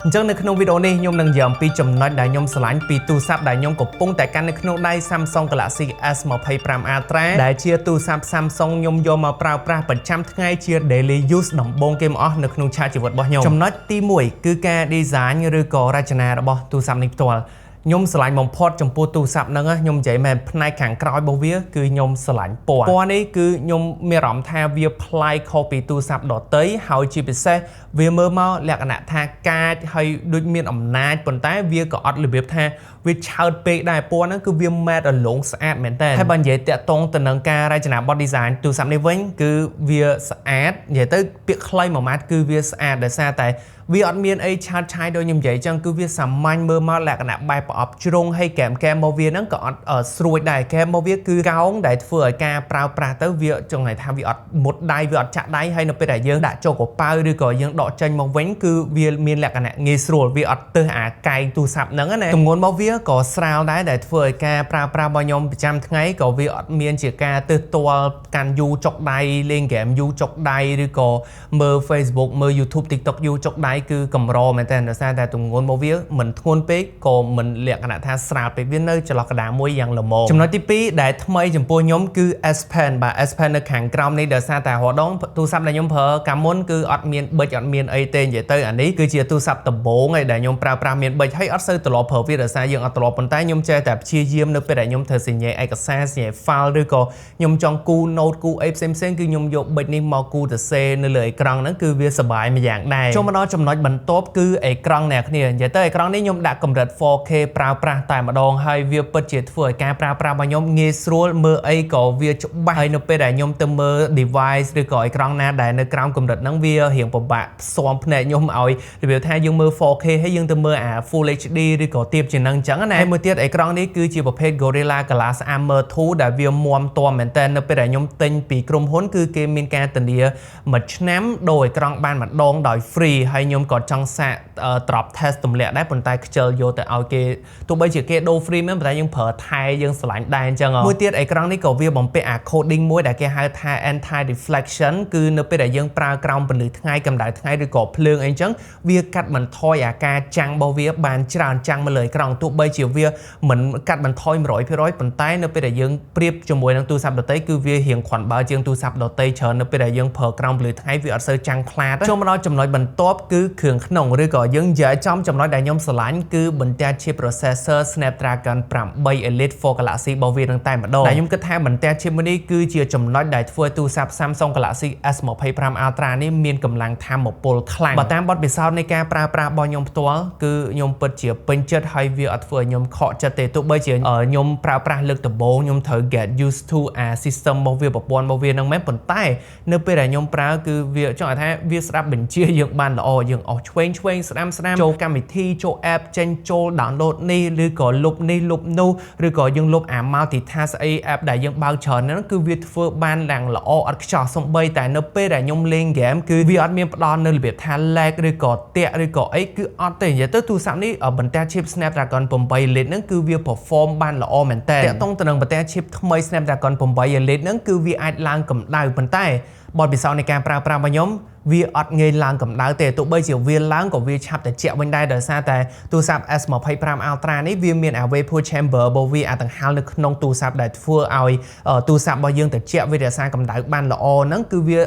ចឹងនៅក្នុងវីដេអូនេះខ្ញុំនឹងនិយាយអំពីចំណុចដែលខ្ញុំស្រឡាញ់ពីទូរស័ព្ទដែលខ្ញុំកំពុងតែកាន់នៅក្នុងដៃ Samsung Galaxy S25 Ultra ដែលជាទូរស័ព្ទ Samsung ខ្ញុំយកមកប្រើប្រាស់ប្រចាំថ្ងៃជា daily use ដំបូងគេមកអស់នៅក្នុងឆាកជីវិតរបស់ខ្ញុំចំណុចទី1គឺការ design ឬក៏រចនារបស់ទូរស័ព្ទនេះផ្ទាល់ខ្ញុំស្រឡាញ់បំផុតចំពោះទូរស័ព្ទហ្នឹងខ្ញុំនិយាយមែនផ្នែកខាងក្រោយរបស់វាគឺខ្ញុំស្រឡាញ់ពណ៌នេះគឺខ្ញុំមានអារម្មណ៍ថាវាប្លែកខុសពីទូរស័ព្ទដទៃហើយជាពិសេសវាមើលមកលក្ខណៈថាកាចហើយដូចមានអំណាចប៉ុន្តែវាក៏អត់របៀបថាវាឆើតពេកដែរពណ៌ហ្នឹងគឺវាម៉ែតរលោងស្អាតមែនតើហើយបើនិយាយតាក់ទងទៅនឹងការរចនាប័ទ្ម design ទូរស័ព្ទនេះវិញគឺវាស្អាតនិយាយទៅពាក្យខ្លីមួយម៉ាត់គឺវាស្អាតដោយសារតែវាអត់មានអីឆាតឆាយដូចខ្ញុំនិយាយចឹងគឺវាសាមញ្ញមើលមកលក្ខណៈបែបប្រអប់ជ្រុងហើយកែមរបស់វាហ្នឹងក៏អត់ស្រួយដែរកែមរបស់វាគឺកោងដែលធ្វើឲ្យការប្រើប្រាស់ទៅវាចង់ថាវាអត់មុតដៃវាអត់ចាក់ដៃហើយនៅពេលដែលយើងដាក់ចូលកប៉ៅឬក៏យើងដកចេញមកវិញគឺវាមានលក្ខណៈងាយស្រួលវាអត់ទៅអាកែងទូរស័ព្ទហ្នឹងណាទម្ងន់របស់វាក៏ស្រាលដែរដែលធ្វើឲ្យការប្រើប្រាស់របស់ខ្ញុំប្រចាំថ្ងៃក៏វាអត់មានជាការទើសទាល់កាន់យូរចុកដៃលេងហ្គេមយូរចុកដៃឬក៏មើល Facebook មើល YouTube TikTok យូរចុកដៃគឺកម្រមែនតើដោយសារតែទម្ងន់របស់វាមិនធ្ងន់ពេកក៏មិនលក្ខណៈថាស្រាលពេកវានៅចន្លោះកណ្ដាលមួយយ៉ាងល្មមចំណុចទី2ដែលថ្មីចំពោះខ្ញុំគឺ S Pen បាទ S Pen នៅខាងក្រោមនេះដោយសារតែរដងទូរស័ព្ទដែលខ្ញុំប្រើកាលមុនគឺអត់មានប៊ិចអត់មានអីទេនិយាយទៅអានេះគឺជាទូរស័ព្ទដំបូងឯដែលខ្ញុំប្រើប្រាស់មានប៊ិចហើយអត់សូវទ្រលាប់ប្រើវាដោយសារយើងអត់ទ្រលាប់ប៉ុន្តែខ្ញុំចេះតែព្យាយាមនៅពេលដែលខ្ញុំធ្វើសញ្ញាឯកសារសញ្ញា file ឬក៏ខ្ញុំចង់គូ note គូអីផ្សេងៗគឺខ្ញុំយកប៊ិចនេះមកគូទៅសេនៅលើអេក្រង់ហ្នឹងគឺវាសប្បាយមួយយ៉ាងដែរចូលមកដល់ចំណុចបន្ទាប់គឺអេក្រង់អ្នកគ្នានិយាយទៅអេក្រង់នេះខ្ញុំដាក់កម្រិត 4K ប្រើប្រាស់តែម្ដងហើយវាពិតជាធ្វើឲ្យការប្រើប្រាស់របស់ខ្ញុំងាយស្រួលមើលអីក៏វាច្បាស់ហើយនៅពេលដែលខ្ញុំទៅមើល device ឬក៏អេក្រង់ណាដែលនៅក្រោមកម្រិតហ្នឹងវារៀងពិបាកផ្សំភ្នែកខ្ញុំឲ្យរបៀបថាយើងមើល 4K ហើយយើងទៅមើលអា Full HD ឬក៏ទាបជាងហ្នឹងអញ្ចឹងណាហើយមួយទៀតអេក្រង់នេះគឺជាប្រភេទ Gorilla Glass Armor 2ដែលវាមាំទាំមែនតើនៅពេលដែលខ្ញុំទិញពីក្រុមហ៊ុនគឺគេមានការធានាមួយឆ្នាំដូរអេក្រង់បានម្ដងដោយ free ហើយខ្ញុំក៏ចង់សាកdrop test ទម្លាក់ដែរប៉ុន្តែខ្ជិលយកទៅឲ្យគេទោះបីជាគេដូរ free មែនប៉ុន្តែយើងប្រើថែយើងឆ្លាញ់ដែរអញ្ចឹងមួយទៀតអេក្រង់នេះក៏វាបំពាក់អា coding មួយដែលគេហៅថា anti reflection គឺនៅពេលដែលយើងប្រើក្រោមពន្លឺថ្ងៃកម្ដៅថ្ងៃឬក៏ភ្លើងអីអញ្ចឹងវាកាត់បន្ថយអាការចាំងរបស់វាបានច្រើនចាំងមកលើអេក្រង់ទោះបីជាវាមិនកាត់បន្ថយ 100% ប៉ុន្តែនៅពេលដែលយើងប្រៀបជាមួយនឹងទូរស័ព្ទដទៃគឺវារៀងគ្រាន់បើជាងទូរស័ព្ទដទៃច្រើននៅពេលដែលយើងប្រើក្រោមពន្លឺថ្ងៃវាអត់សូវចាំងខ្លាតចូលមកដល់ចំណុចបន្ទាប់គឺគ្រឿងក្នុងឬក៏យើងនិយាយចំចំណុចដែលខ្ញុំស្រឡាញ់គឺបន្ទះ chip processor Snapdragon 8 Elite for Galaxy របស់វានឹងតែម្ដងតែខ្ញុំគិតថាបន្ទះ chip នេះគឺជាចំណុចដែលធ្វើឲ្យទូរស័ព្ទ Samsung Galaxy S25 Ultra នេះមានកម្លាំងថាមពលខ្លាំងបើតាមបទពិសោធន៍នៃការប្រើប្រាស់របស់ខ្ញុំផ្ទាល់គឺខ្ញុំពិតជាពេញចិត្តហើយវាអត់ធ្វើឲ្យខ្ញុំខកចិត្តទេទោះបីជាខ្ញុំប្រើប្រាស់លើកដំបូងខ្ញុំត្រូវ get used to អា system របស់វាប្រព័ន្ធរបស់វានឹងមែនប៉ុន្តែនៅពេលដែលខ្ញុំប្រើគឺវាចង់ថាវាស្ដាប់បញ្ជាយើងបានល្អយើងអស់ឆ្វេងស្ដាំចូលកម្មវិធីចូល app ចេញចូល download នេះឬក៏លុបនេះលុបនោះឬក៏យើងលុបអា multitask អី app ដែលយើងបើកច្រើនហ្នឹងគឺវាធ្វើបានឡើងល្អអត់ខ្ចោះសំបីតែនៅពេលដែលខ្ញុំលេង game គឺវាអត់មានផ្ដល់នៅរបៀបថា lag ឬក៏តាក់ឬក៏អីគឺអត់ទេនិយាយទៅទូរស័ព្ទនេះបន្ទះ chip Snapdragon 8 Elite ហ្នឹងគឺវា perform បានល្អមែនតើតាក់ទងទៅនឹងបន្ទះ chip ថ្មី Snapdragon 8 Elite ហ្នឹងគឺវាអាចឡើងកម្ដៅប៉ុន្តែបទពិសោធន៍នៃការប្រើប្រាស់របស់ខ្ញុំវាអត់ងាយឡើងកម្ដៅទេទោះបីជាវាឡើងក៏វាឆាប់តែជាក់វិញដែរដោយសារតែទូរស័ព្ទ S25 Ultra នេះវាមាន vapor chamber របស់វាដង្ហាលនៅក្នុងទូរស័ព្ទដែលធ្វើឲ្យទូរស័ព្ទរបស់យើងត្រជាក់វារក្សាកម្ដៅបានល្អហ្នឹងគឺវា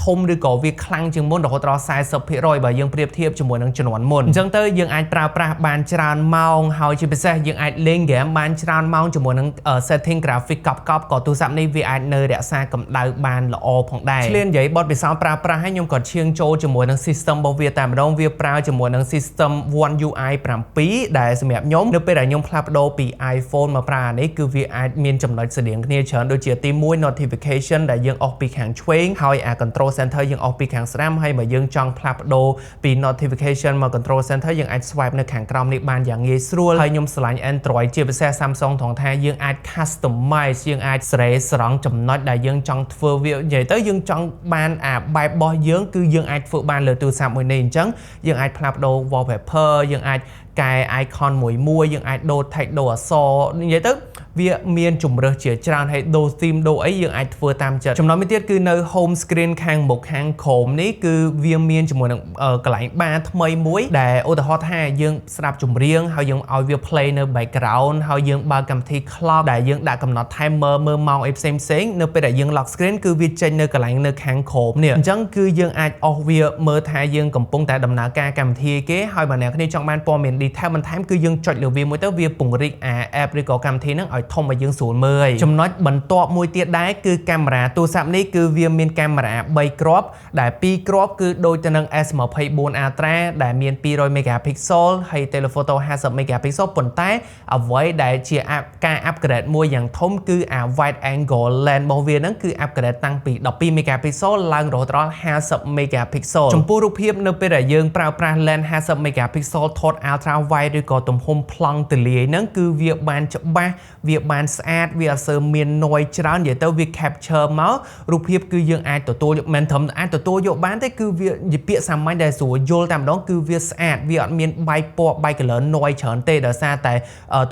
ធំឬក៏វាខ្លាំងជាងមុនរហូតដល់ 40% បើយើងប្រៀបធៀបជាមួយនឹងជំនាន់មុនអញ្ចឹងទៅយើងអាចប្រើប្រាស់បានច្រើនម៉ោងហើយជាពិសេសយើងអាចលេង game បានច្រើនម៉ោងជាមួយនឹង setting graphic កប់ក៏ទូរស័ព្ទនេះវាអាចនៅរក្សាកម្ដៅបានល្អផងដែរឆ្លៀននិយាយបទពិសោធន៍ប្រើប្រាស់ឲ្យខ្ញុំក៏ឈៀងចូលជាមួយនឹង system របស់វាតែម្ដងវាប្រើជាមួយនឹង system One UI 7ដែលសម្រាប់ខ្ញុំនៅពេលដែលខ្ញុំផ្លាស់ប្ដូរពី iPhone មកប្រើអានេះគឺវាអាចមានចំណុចស្តៀងគ្នាច្រើនដូចជាទី1 notification ដែលយើងអស់ពីខាងឆ្វេងហើយអា control center យើងអស់ពីខាងស្ដាំហើយបើយើងចង់ផ្លាស់ប្ដូរពី notification មក control center យើងអាច swipe នៅខាងក្រោមនេះបានយ៉ាងងាយស្រួលហើយខ្ញុំស្រឡាញ់ Android ជាពិសេស Samsung ត្រង់ថាយើងអាច customize យើងអាចស្រេស្រង់ចំណុចដែលយើងចង់ធ្វើវានិយាយទៅយើងចង់ ង់បានបែបរបស់យើងគឺយើងអាចធ្វើបានលើទូរស័ព្ទមួយនេះអញ្ចឹងយើងអាចផ្លាស់ប្ដូរ wallpaper យើងអាចកែ icon មួយយើងអាចដូរ text ដូរអក្សរនិយាយទៅវាមានជំរើសជាច្រើនហើយដូរ theme ដូរអីយើងអាចធ្វើតាមចិត្តចំណុចមួយទៀតគឺនៅ home screen ខាងមុខខាងក្រោមនេះគឺវាមានជាមួយនឹងកន្លែងបារថ្មីមួយដែលឧទាហរណ៍ថាយើងស្ដាប់ចម្រៀងហើយយើងឲ្យវា play នៅ background ហើយយើងបើកកម្មវិធី club ដែលយើងដាក់កំណត់ timer មើលម៉ោងអីផ្សេងនៅពេលដែលយើង lock screen គឺវាចេញនៅកន្លែងនៅខាងក្រោមនេះអញ្ចឹងគឺយើងអាចអស់វាមើលថាយើងកំពុងតែដំណើរការកម្មវិធីគេហើយបើអ្នកគ្នាចង់បានព័ត៌មាន detail បន្ថែមគឺយើងចុចលើវាមួយទៅវាពង្រីកapp ឬក៏កម្មវិធីហ្នឹងឲ្យធំឲ្យយើងស្រួលមើលចំណុចបន្ទាប់មួយទៀតដែរគឺកាមេរ៉ាទូរស័ព្ទនេះគឺវាមានកាមេរ៉ា3គ្រាប់ដែល2គ្រាប់គឺដូចទៅនឹង S24 Ultra ដែលមាន200 megapixel ហើយ telephoto 50 megapixel ប៉ុន្តែអ្វីដែលជាការ upgrade មួយយ៉ាងធំគឺwide angle lens របស់វាហ្នឹងគឺ upgrade តាំងពី12 megapixel ឡើងរហូតដល់50 megapixel ចំពោះរូបភាពនៅពេលដែលយើងប្រើប្រាស់ lens 50 megapixel ថត ultra wide ឬក៏ទំហំប្លង់ទលាយហ្នឹងគឺវាបានច្បាស់វាបានស្អាតវាអត់សូវមាន noise ច្រើននិយាយទៅវា capture មករូបភាពគឺយើងអាចទទួលយកមិនត្រឹមអាចទទួលយកបានទេគឺវានិយាយពាក្យសាមញ្ញដែលស្រួលយល់តែម្ដងគឺវាស្អាតវាអត់មានបែកពណ៌បែក color noise ច្រើនទេដោយសារតែ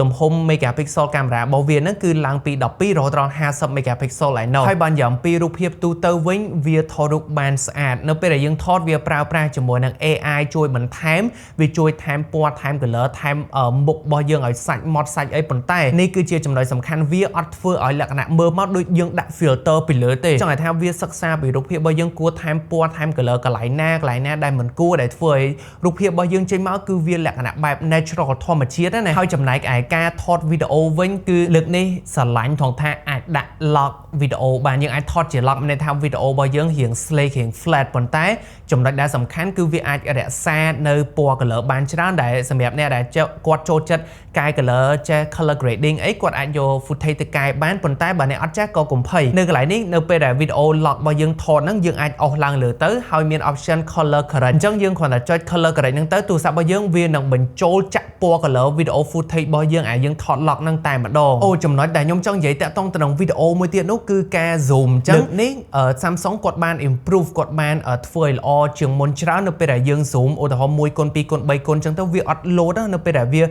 ទំហំ megapixel កាមេរ៉ារបស់វាហ្នឹងគឺឡើងពី12រហូតដល់50 megapixel ឯណោះហើយបានយ៉ាងពីរូបភាពទូទៅវិញវាថតរូបបានស្អាតនៅពេលដែលយើងថតវាប្រើប្រាស់ជាមួយនឹង AI ជួយបន្ថែមវាជួយថែមពណ៌ថែម color ថែមមុខរបស់យើងឲ្យសាច់ម៉ត់សាច់អីប៉ុន្តែនេះគឺជាចំណុចសំខាន់វាអត់ធ្វើឲ្យលក្ខណៈមើលមកដូចយើងដាក់ filter ពីលើទេចង់ឲ្យថាវាសិក្សាពីរូបភាពរបស់យើងគួរថែមពណ៌ថែម color កន្លែងណាដែលមិនគួរដែលធ្វើឲ្យរូបភាពរបស់យើងចេញមកគឺវាលក្ខណៈបែប natural ធម្មជាតិណាហើយចំណែកឯការថតវីដេអូវិញគឺលើកនេះស្រឡាញ់ថងថាអាចដាក់ lock វីដេអូបានយើងអាចថតជា lock មានន័យថាវីដេអូរបស់យើងរៀង sleek រៀង flat ប៉ុន្តែចំណុចដែលសំខាន់គឺវាអាចរក្សានៅពណ៌ color បានច្រើនដែលសម្រាប់អ្នកដែលគាត់ចូលចិត្តកែ color ចេះ color grading អីគាត់អាចយក footage ទៅកែបានប៉ុន្តែបើអ្នកអត់ចេះក៏កុំភ័យនៅកន្លែងនេះនៅពេលដែលវីដេអូ lock របស់យើងថតហ្នឹងយើងអាចអស់ឡើងលើទៅហើយមាន option color correct អញ្ចឹងយើងគ្រាន់តែចុច color correct ហ្នឹងទៅទូរស័ព្ទរបស់យើងវានឹងបញ្ចូលចាក់ពណ៌ color វីដេអូ footage របស់យើងយើងថត lock ហ្នឹងតែម្ដងចំណុចដែលខ្ញុំចង់និយាយតាក់ទងទៅនឹងវីដេអូមួយទៀតនោះគឺការ zoom អញ្ចឹងនេះ Samsung គាត់បាន improve គាត់បានធ្វើឲ្យល្អជាងមុនច្រើននៅពេលដែលយើង zoom ឧទាហរណ៍ 1x 2x 3x អញ្ចឹងទៅវាអត់ load នៅពេលដែលវា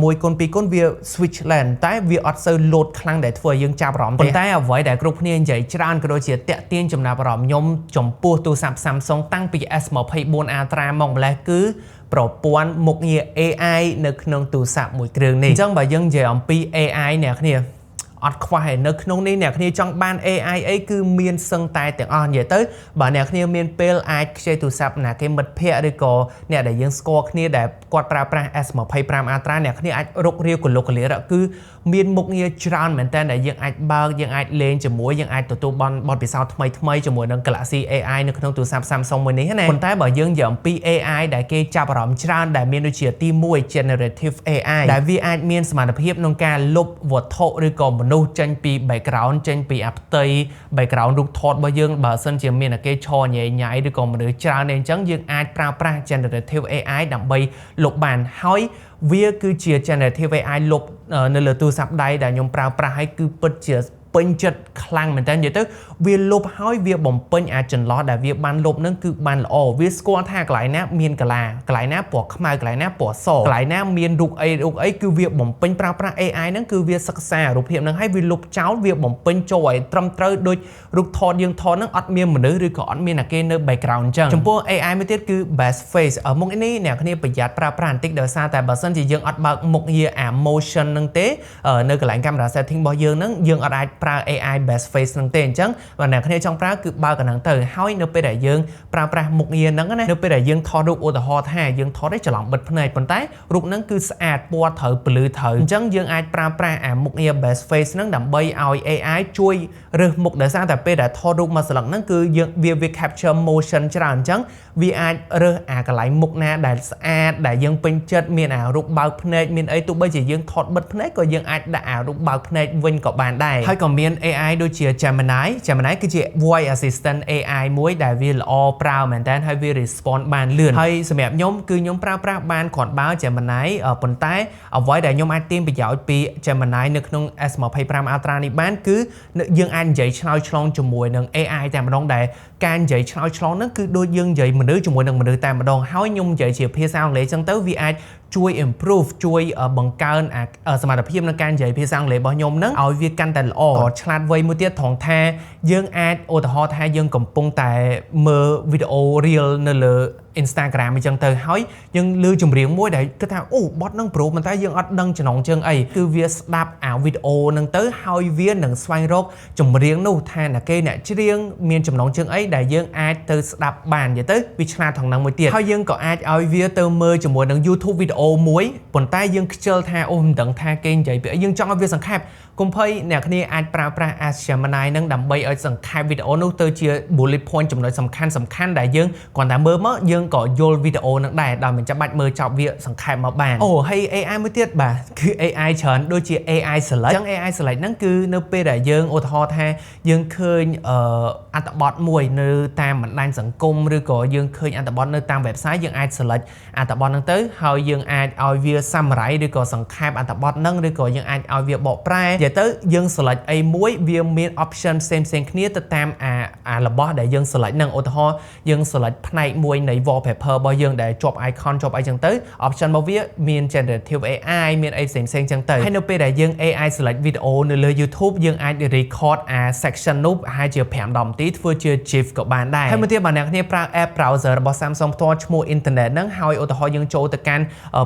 1x 2x វា switch lens តែវាអត់សូវ load ខ្លាំងដែលធ្វើឲ្យយើងចាប់អារម្មណ៍ទេប៉ុន្តែអ្វីដែលគ្រប់គ្នានិយាយច្រើនក៏ដូចជាតាក់ទាញចំណាប់អារម្មណ៍ខ្ញុំចំពោះទូរស័ព្ទ Samsung តាំងពី S24 Ultra មកម្លេះគឺប្រព័ន្ធមុខងារ AI នៅក្នុងទូរស័ព្ទមួយគ្រឿងនេះអញ្ចឹងបើយើងនិយាយអំពី AI អ្នកគ្នាអត់ខ្វះឯនៅក្នុងនេះអ្នកគ្នាចង់បាន AI អីគឺមានសឹងតែទាំងអស់និយាយទៅបើអ្នកគ្នាមានពេលអាចខ្ចីទូរស័ព្ទណាគេមិត្តភ័ក្តិឬក៏អ្នកដែលយើងស្គាល់គ្នាដែលគាត់ប្រើប្រាស់ S25 Ultra អ្នកគ្នាអាចរុករាវកលុកកលារគឺមានមុខងារច្រើនមែនតើដែលយើងអាចបើកយើងអាចលេងជាមួយយើងអាចទទួលបានបទពិសោធន៍ថ្មីជាមួយនឹង Galaxy AI នៅក្នុងទូរស័ព្ទ Samsung មួយនេះណាប៉ុន្តែបើយើងនិយាយអំពី AI ដែលគេចាប់អារម្មណ៍ច្រើនដែលមានដូចជាទី1 Generative AI ដែលវាអាចមានសមត្ថភាពក្នុងការលុបវត្ថុឬក៏មនុស្សចេញពី background ចេញពីផ្ទៃ background រូបថតរបស់យើងបើសិនជាមានគេឈរញ៉ៃញ៉ៃឬក៏មនុស្សច្រើនអញ្ចឹងយើងអាចប្រើប្រាស់ Generative AI ដើម្បីលុបបានហើយវាគឺជា Generative AI លុបនៅលើទូរស័ព្ទដៃដែលខ្ញុំប្រើប្រាស់ហើយគឺពិតជាពេញចិត្តខ្លាំងមែនតើនិយាយទៅវាលុបហើយវាបំពេញចន្លោះដែលវាបានលុបនឹងគឺបានល្អវាស្គាល់ថាកន្លែងណាមានកន្លែងណាពណ៌ខ្មៅកន្លែងណាពណ៌សកន្លែងណាមានរូបអីគឺវាបំពេញប្រើប្រាស់ AI ហ្នឹងគឺវាសិក្សារូបភាពហ្នឹងហើយវាលុបចោលវាបំពេញចូលឲ្យត្រឹមត្រូវដូចរូបថតយើងថតហ្នឹងអត់មានមនុស្សឬក៏អត់មានគេនៅ background អញ្ចឹងចំពោះ AI មួយទៀតគឺ best face មុខនេះអ្នកគ្នាប្រយ័ត្នប្រើប្រាស់បន្តិចដោយសារតែបើសិនជាយើងអត់បើកមុខងារ motion ហ្នឹងទេនៅកន្លែង camera setting របស់យើងហ្នឹងយើងអត់អាចប្រើ AI best face ហ្នឹងទេអញ្ចឹងបើអ្នកគ្នាចង់ប្រើគឺបើកកណ្ដឹងទៅហើយនៅពេលដែលយើងប្រើប្រាស់មុខងារហ្នឹងណានៅពេលដែលយើងថតរូបឧទាហរណ៍ថាយើងថតឲ្យច្រឡំបិទភ្នែកប៉ុន្តែរូបហ្នឹងគឺស្អាតពណ៌ត្រូវពលឺត្រូវអញ្ចឹងយើងអាចប្រើប្រាស់មុខងារ best face ហ្នឹងដើម្បីឲ្យ AI ជួយរើសមុខដោយសារតែពេលដែលថតរូបមួយស្លឹកហ្នឹងគឺយើងវា capture motion ច្រើនអញ្ចឹងវាអាចរើសកន្លែងមុខណាដែលស្អាតដែលយើងពេញចិត្តមានរូបបើកភ្នែកមានអីទោះបីជាយើងថតបិទភ្នែកក៏យើងអាចដាក់រូបបើកភ្នែកវិញក៏បានដែរហើយក៏ ក៏មាន AI ដូចជា Gemini គឺជា voice assistant AI មួយដែលវាល្អប្រើមែនតើហើយវា respond បានលឿនហើយសម្រាប់ខ្ញុំគឺខ្ញុំប្រើប្រាស់បានគ្រាន់បើ Gemini ប៉ុន្តែអ្វីដែលខ្ញុំអាចទាញប្រយោជន៍ពី Gemini នៅក្នុង S25 Ultra នេះបានគឺយើងអាចនិយាយឆ្លើយឆ្លងជាមួយនឹង AI តែម្ដងដែលការនិយាយឆ្លើយឆ្លងហ្នឹងគឺដូចយើងនិយាយមនុស្សជាមួយនឹងមនុស្សតែម្ដងហើយខ្ញុំនិយាយជាភាសាអង់គ្លេសចឹងទៅវាអាចជួយ improve ជួយបង្កើនសមត្ថភាពក្នុងការនិយាយភាសាអង់គ្លេសរបស់ខ្ញុំហ្នឹងឲ្យវាកាន់តែល្អក៏ឆ្លាតវៃមួយទៀតត្រង់ថាយើងអាចឧទាហរណ៍ថាយើងកំពុងតែមើលវីដេអូ reel នៅលើ Instagram អញ្ចឹងទៅហើយយើងលើចម្រៀងមួយដែលគិតថាអូបត់នឹងប្រូប៉ុន្តែយើងអត់ដឹងចំណងជើងអីគឺវាស្ដាប់អាវីដេអូហ្នឹងទៅហើយវានឹងស្វែងរកចម្រៀងនោះថាអ្នកច្រៀងមានចំណងជើងអីដែលយើងអាចទៅស្ដាប់បាននិយាយទៅវាឆ្លាតថងហ្នឹងមួយទៀតហើយយើងក៏អាចឲ្យវាទៅមើលជាមួយនឹង YouTube វីដេអូមួយប៉ុន្តែយើងខ្ជិលថាអូមិនដឹងថាគេនិយាយពីអីយើងចង់ឲ្យវាសង្ខេបកុំភ័យអ្នកគ្នាអាចប្រើប្រាស់ Gemini ហ្នឹងដើម្បីឲ្យសង្ខេបវីដេអូនោះទៅជា bullet point ចំណុចសំខាន់ដែលយើងគ្រាន់តែមើលមកយើងក៏យល់វីដេអូនឹងដែរដោយមិនចាំបាច់មើលចប់វាសង្ខេបមកបានអូហើយ AI មួយទៀតបាទគឺ AI ច្រើនដូចជា AI Select អញ្ចឹង AI Select ហ្នឹងគឺនៅពេលដែលយើងឧទាហរណ៍ថាយើងឃើញអត្ថបទមួយនៅតាមបណ្ដាញសង្គមឬក៏យើងឃើញអត្ថបទនៅតាម website យើងអាច select អត្ថបទហ្នឹងទៅហើយយើងអាចឲ្យវា summarize ឬក៏សង្ខេបអត្ថបទហ្នឹងឬក៏យើងអាចឲ្យវាបកប្រែនិយាយទៅយើង select អីមួយវាមាន option ផ្សេងៗគ្នាទៅតាមអារបស់ដែលយើង select ហ្នឹងឧទាហរណ៍យើង select ផ្នែកមួយនៃ wallpaper របស់យើងដែលជាប់ icon ជាប់អីចឹងទៅ option របស់វាមាន generative AI មានអីផ្សេងៗចឹងទៅហើយនៅពេលដែលយើង AI select វីដេអូនៅលើ YouTube យើងអាច record អា section នោះប្រហែលជា5-10នាទីធ្វើជា GIF ក៏បានដែរហើយមួយទៀតបើអ្នកគ្នាប្រើ app browser របស់ Samsung ផ្ទាល់ឈ្មោះ internet ហ្នឹងហើយឧទាហរណ៍យើងចូលទៅកាន់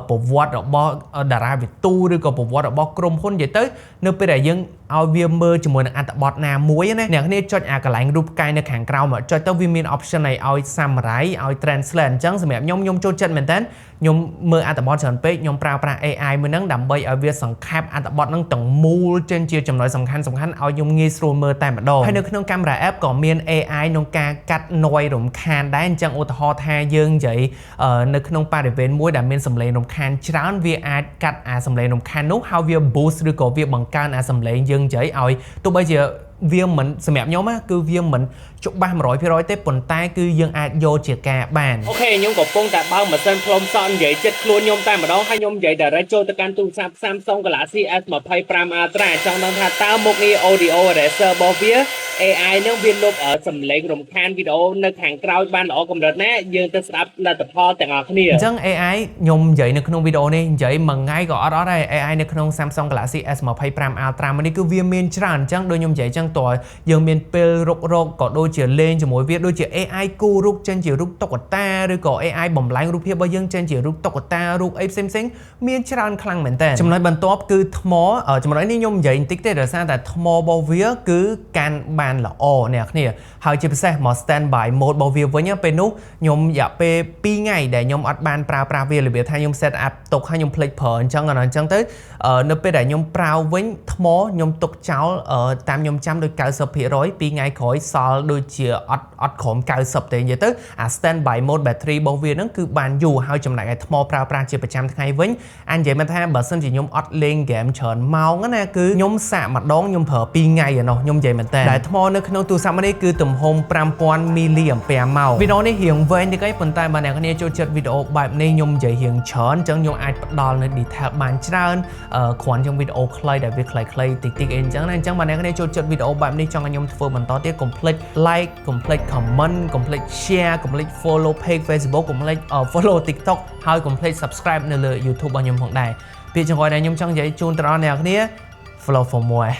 ប្រវត្តិរបស់តារាវិទូឬក៏ប្រវត្តិរបស់ក្រុមហ៊ុននិយាយទៅនៅពេលដែលយើងឲ្យវាមើលជាមួយនឹងអត្ថបទណាមួយណាអ្នកគ្នាចុចអាកន្លែងរូបផ្កាយនៅខាងក្រោមចុចទៅវាមាន option ឲ្យ summarize ឲ្យ translate អញ្ចឹងសម្រាប់ខ្ញុំចូលចិត្តមែនតើខ្ញុំមើលអត្ថបទច្រើនពេកខ្ញុំប្រើប្រាស់ AI មួយហ្នឹងដើម្បីឲ្យវាសង្ខេបអត្ថបទហ្នឹងទាំងមូលចេញជាចំណុចសំខាន់ឲ្យខ្ញុំងាយស្រួលមើលតែម្ដងហើយនៅក្នុង camera app ក៏មាន AI ក្នុងការកាត់ noise រំខានដែរអញ្ចឹងឧទាហរណ៍ថាយើងនិយាយនៅក្នុងបរិវេណមួយដែលមានសំឡេងរំខានច្រើនវាអាចកាត់អាសំឡេងរំខាននោះហើយវា boost ឬក៏វាបង្កើនអាសំឡេងយើងនិយាយឲ្យទោះបីជាវាមិនសម្រាប់ខ្ញុំគឺវាមិនច្បាស់ 100% ទេប៉ុន្តែគឺយើងអាចយកជាការបានអូខេខ្ញុំកំពុងតែបើកម៉ាស៊ីនផ្លុំសក់និយាយចិត្តខ្លួនខ្ញុំតែម្ដងហើយខ្ញុំនិយាយ direct ចូលទៅកាន់ទូរស័ព្ទ Samsung Galaxy S25 Ultra ចង់ដឹងថាតើមុខនេះ audio eraser របស់វា AI នឹងវាលុបសំឡេងរំខានវីដេអូនៅខាងក្រោយបានល្អកម្រិតណាយើងទៅស្ដាប់លទ្ធផលទាំងអស់គ្នាអញ្ចឹង AI ខ្ញុំនិយាយនៅក្នុងវីដេអូនេះនិយាយមួយថ្ងៃក៏អត់ដែរ AI នៅក្នុង Samsung Galaxy S25 Ultra នេះគឺវាមានច្រើនអញ្ចឹងដូចខ្ញុំនិយាយអញ្ចឹងតើយើងមានពេលរុករកក៏ដូចជាលេងជាមួយវាដូចជា AI គូរូបចេញជារូបតុក្កតាឬក៏ AI បំលែងរូបភាពរបស់យើងចេញជារូបតុក្កតារូបអីផ្សេងៗមានច្រើនខ្លាំងមែនតើចំណុចបន្ទាប់គឺថ្មចំណុចនេះខ្ញុំនិយាយបន្តិចទេដោយសារតែថ្មរបស់វាគឺកាន់បានល្អអ្នកគ្នាហើយជាពិសេសមក standby mode របស់វាវិញពេលនោះខ្ញុំរយៈពេល2ថ្ងៃដែលខ្ញុំអត់បានប្រើប្រាស់វារបៀបថាខ្ញុំ set up ទុកហើយខ្ញុំភ្លេចប្រើអញ្ចឹងទៅនៅពេលដែលខ្ញុំប្រើវិញថ្មខ្ញុំទុកចោលតាមខ្ញុំចាំដូច 90% 2ថ្ងៃក្រោយសល់ដូចជាអត់ក្រោម 90 ទេនិយាយទៅអា standby mode battery របស់វាហ្នឹងគឺបានយូរហើយចំណែកឯថ្មប្រើប្រាស់ជាប្រចាំថ្ងៃវិញអញនិយាយមកថាបើសិនជាខ្ញុំអត់លេង game ច្រើនម៉ោងណាគឺខ្ញុំសាកម្ដងខ្ញុំប្រើ2ថ្ងៃឯណោះខ្ញុំនិយាយមែនតើដែលថ្មនៅក្នុងទូរស័ព្ទនេះគឺទំហំ 5000 milliampere ម៉ោងវីដេអូនេះរៀងវែងតិចប៉ុន្តែបើអ្នកគ្នាចូលចិត្តវីដេអូបែបនេះខ្ញុំនិយាយរៀងច្រើនអញ្ចឹងខ្ញុំអាចផ្ដល់នៅ detail បានច្រើនគ្រាន់ជាវីដេអូខ្លីដែលវាខ្លីៗតិចៗអីអញ្ចឹងណាអញ្ចឹងបើអ្នកគ្នាចូលចិត្តវីដេអូបែបនេះចង់ឲ្យខ្ញុំធ្វើបន្តទៀតកុំភ្លេច like កុំភ្លេច comment កុំភ្លេច share កុំភ្លេច follow page Facebook កុំភ្លេច follow TikTok ហើយកុំភ្លេច subscribe នៅលើ YouTube របស់ខ្ញុំផងដែរពាក្យចង្អុលដែលខ្ញុំចង់និយាយជូនដល់អ្នកគ្នា follow for more